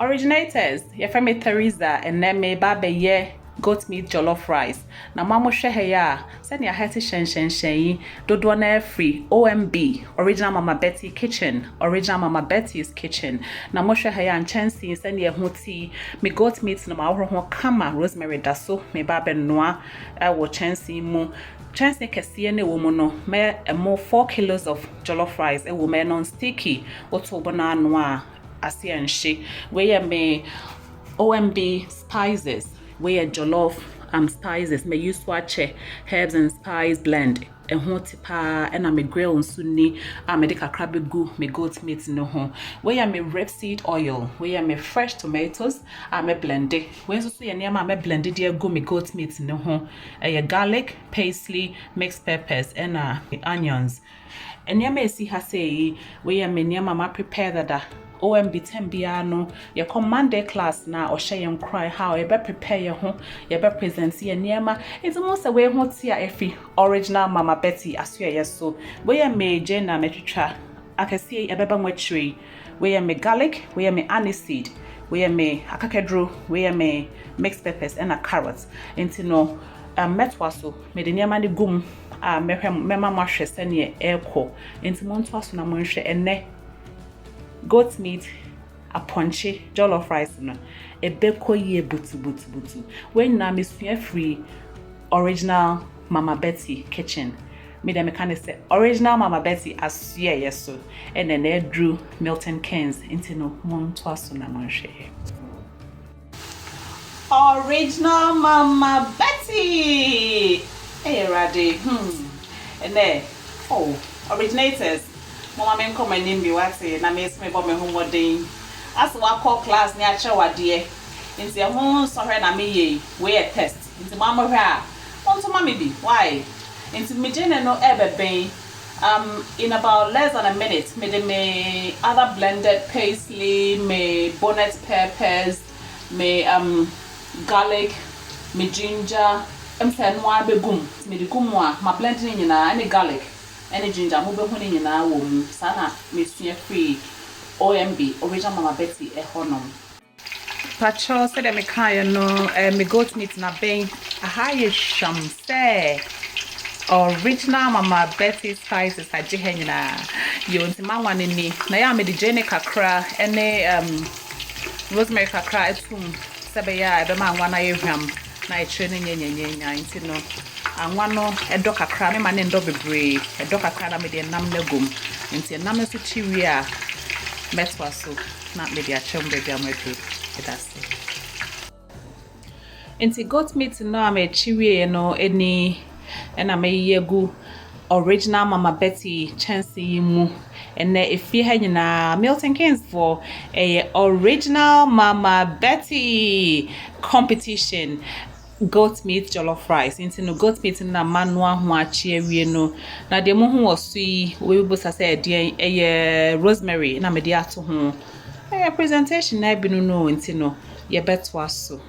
Originators, your family Theresa and then me babe ye goat meat jollof rice. Na mama share ya send your healthy shen dodo na free OMB original Mama Betty kitchen original Mama Betty's kitchen. Na mo share ya nchansi send your huti me goat meat na ma ho kama rosemary daso me babe noa wo chansi mu. Chance kesiye ne wo mu no me mo 4 kilos of jollof rice wo me non sticky oto bona noa Asi and she where me OMB spices where jollof spices me use wache herbs and spice blend and hotipa and I'm a grill and sunni I'm a crabby goo me goat meat no home where me rapeseed oil where me fresh tomatoes I'm a blend it when so see near my blended dear go me goat meat no home a garlic parsley mixed peppers and onions and ya me see her say where me near mama prepare that OMB tembiano your commander class na or share and cry how you better prepare your home you better present your niema it's almost a way hot here every original Mama Betty as you yes so where me Jenna metricha I can see a beba tree where me garlic where me aniseed where me akakedro where me mixed peppers and a carrots into no metwaso me the niema ni gum me mama hwe sene eko into montwaso na monhwe ene goat meat a punchy jollof rice no a beko ye butu when na me free original Mama Betty kitchen me dem can say original Mama Betty as yes so and then they drew Milton Keynes into no mon twaso na mon share original Mama Betty hey ready and there originators Mama men come and name me what say na me me bo me homework day as we call class ni ache wade nti e ho so hwe na me ye we a test nti mama hwe a onto mama bi why nti me jene no ebeben in about less than a minute me other blended parsley me bonnet peppers me garlic me ginger say no abegum me de gumwa ma blend ni nyina any garlic any ginger mo be hu ni nyina wo mu sana me sua free OMB original Mama Betty honom pacho said me kai no me goat meat na ben a high sham say original Mama Betty spices aje nyina yo ntima wane ni na ya me de jene kakra ene rosemary kakra etum sebe ya be ma nwana yehwam na e training nyenya ntino anwa no edo kakra me ma ne ndo bebre edo kakra na me de nam nagum nti nam no so chiwi a metwa so na me de achom be bia medu edase nti goat meat no am chiwi no eni na me yegu original Mama Betty chance mu ene efi ha nyina Milton Keynes for a original Mama Betty competition goat meat jollof rice into no goat meat na manua ho achi awie no na de mo ho osui we bi bosa say de rosemary na me de ato ho presentation na bi no into no ye betwa so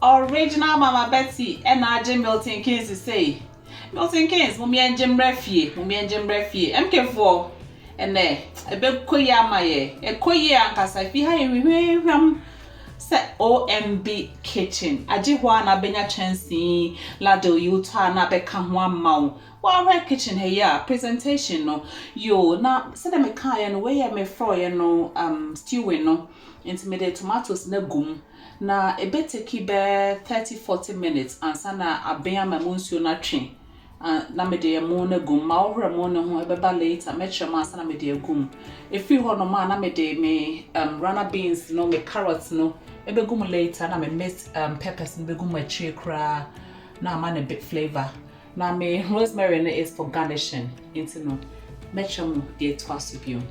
original Mama Betty and aje Milton Keynes say Milton Keynes mo mi enjem refie mk4 ene ebe koyi amaye ekoyi ankasa fi ha hwehwam se OMB kitchen aji ho na benya chansi lado yuta na beka ho amawo wa kitchen he ya presentation no yo na se dem kai no we ya me froye no stew no intimidate tomatoes na gum na ebeteki be 30-40 minutes ansa na abenya mamunsuo na twen na me de mo na gum ma ohre mo no ho ebeba later metche ma ansa na me de gum efi ho no ma na me de me runner beans no me carrots no ebegum later na me mix peppers no begum achi kra na ma na bit flavor na me rosemary no is for garnishing into no metche mo de twasubio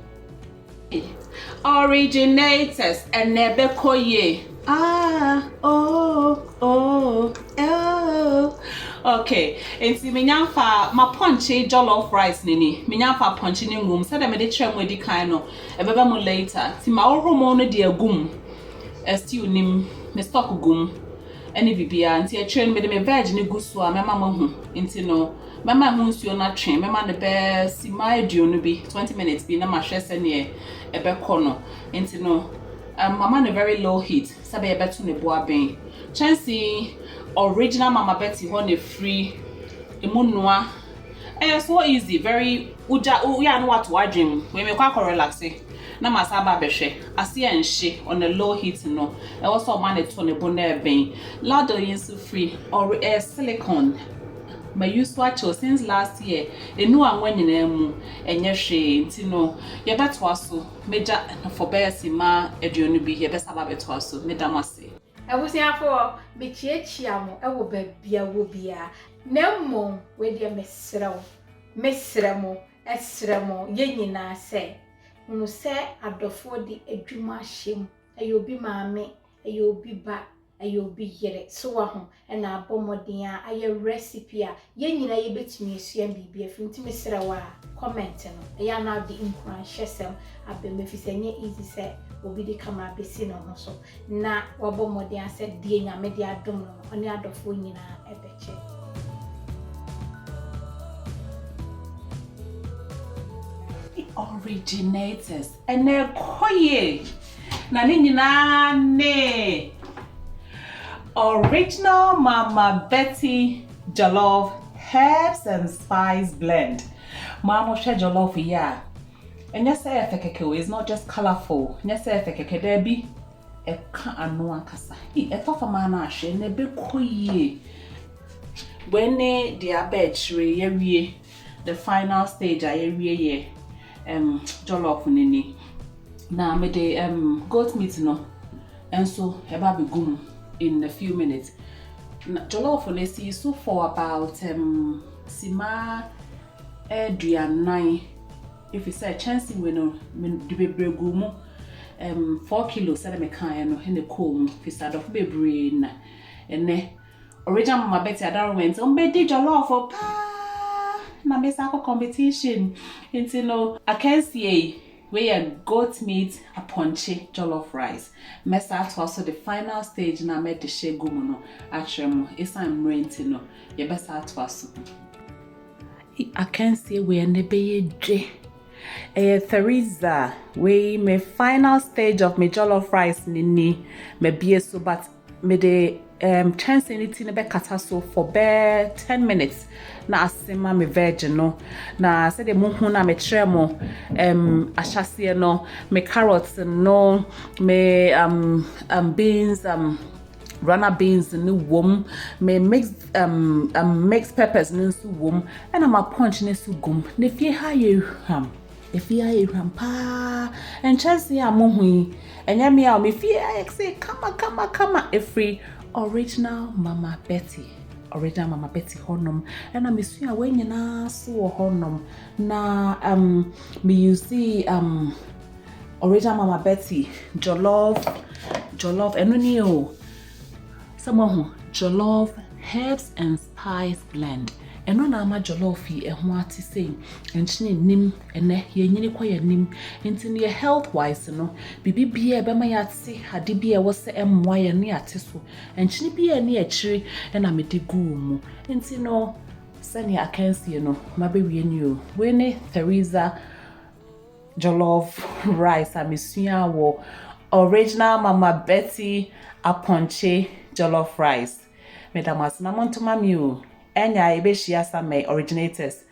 originators and nebe koye okay enti menyafa ma punchy jollof rice nini menyafa punchy ni ngum said me de trem we di kan no ebeba mo later ti ma ohromo no de agum stew nim me stock gum any bibia nti a train me de me veg ni gusu a mema mo hu nti no mema hu nsuo na twen mema ne be si ma aduo no bi 20 minutes bi na ma hwese ne ebe kɔ no nti no Mama on a very low heat. Sabe e betu ne boa ben. Chancy original Mama Betty honey free. Emunwa. So easy, very uja uya no what wajim. We me kwa relax. Na masaba behwe. Ase enhye on a low heat no. E also man it on a bone ben. Lado yinsu free or silicone. My use watch since last year. Enu anwa nyina mu enye hwe nti no ye betwa so meja for besima aduonu bi ye besaba betwa so medamase. Abusiafo be chiachia mo e wo babia wo bia na mmom we de mesremo esremo ye nyina se unu se adofo di adwuma hyem ayobi maame ayobi ba ayobi yere so wa ho na abomoden a aye recipe a ye nyina ye betumi esua bibia finti mesrewa comment no ya na di inquisition abemefisanye easy se obi di camera besi no ho so na wabomoden ase die nyame di adom no oni adofo nyina ebeche originators and koye na ni nyina ne original Mama Betty Jollof herbs and spice blend. Mama share jollof ya. And yes, efekeke is not just colorful. Yes, efekeke there be e ka anu akasa. E tofa mana ahwe na be koye. When the abetri ye the final stage ye jollof nini. Na me de goat meat no. And so eba be gum in a few minutes. Jollof on see so for about sima nine. If you say chancing we no the bebregu 4 kilos said me kan no in the comb fi start of bebre na ene original Mama Betty adaro went on be di jollof for pa na me sa competition into no I can see we a goat meat aponche jollof rice. Mesa to also the final stage na me de she gumu no atremo isam rent no ye besa to also. I can see we and be Theresa we me final stage of me jollof rice nini me be so but me de chance anything be kata so for bare 10 minutes na asema me virgin no na say the muhu na me tremo ashase no me carrots no me beans runner beans in the womb me mixed peppers in the womb and I'm a punch in the gum ne fie ha ye ham if you are pa and chance ya muhu and yami me fie I say come every original Mama Betty honum and I'm sure when you na so honum na me you see original Mama Betty jollof and only someone jollof herbs and spice blend and no na ma jollof yi ehho ati say enchine nim ene ye nyini kwaya nim enti ne health wise no bibi bia be ma ya ati ade bia wo se emwa ye ne ate so enchine bia ne akiri na me de gu mu enti no sani akansi no ma be wie ni o we ne Theresa jollof rice amesua wo original Mama Betty aponche jollof rice medamas na montoma mi o enya ebeshia some originators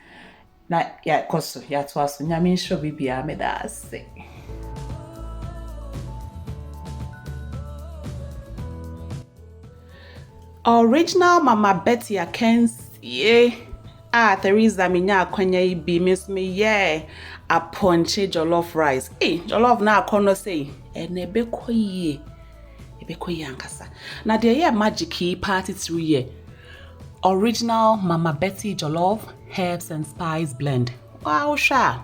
na ya koso ya twaso nyame nsho bibia medase original Mama Betty akensie Theresa minya akwanya ibi miss me ye aponche jollof rice jollof na akono say enebe koyie ankasa na de ye magic party through ye original Mama Betty jollof herbs and spice blend. Wow, sha.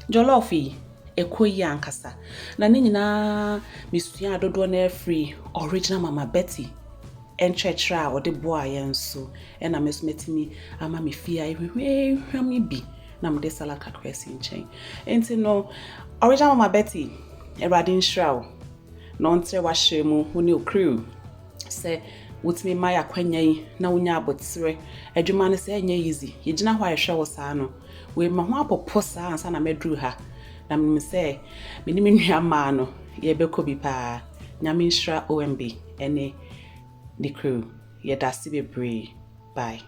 Jollofi ekoyi ankasa. Na ni nyina misua dodo na free original Mama Betty. Enchetra o de boa yenso. Na mesmetimi ama me fia ehwehwami bi na me de salad kakwesi nchen. Enti no original Mama Betty eradin shraw. No ntre wa shemu huni okru. Se wotimi maya kwanyai na wonya abotsire adwuma ne se enya easy yegina hwa ehwe wo saa no we ma ho apopo saa ansa na medru ha na me se me ni menua ma no yɛbɛkɔ bi paa nyame nhyira OMB ɛne the crew yɛda ase bebree bye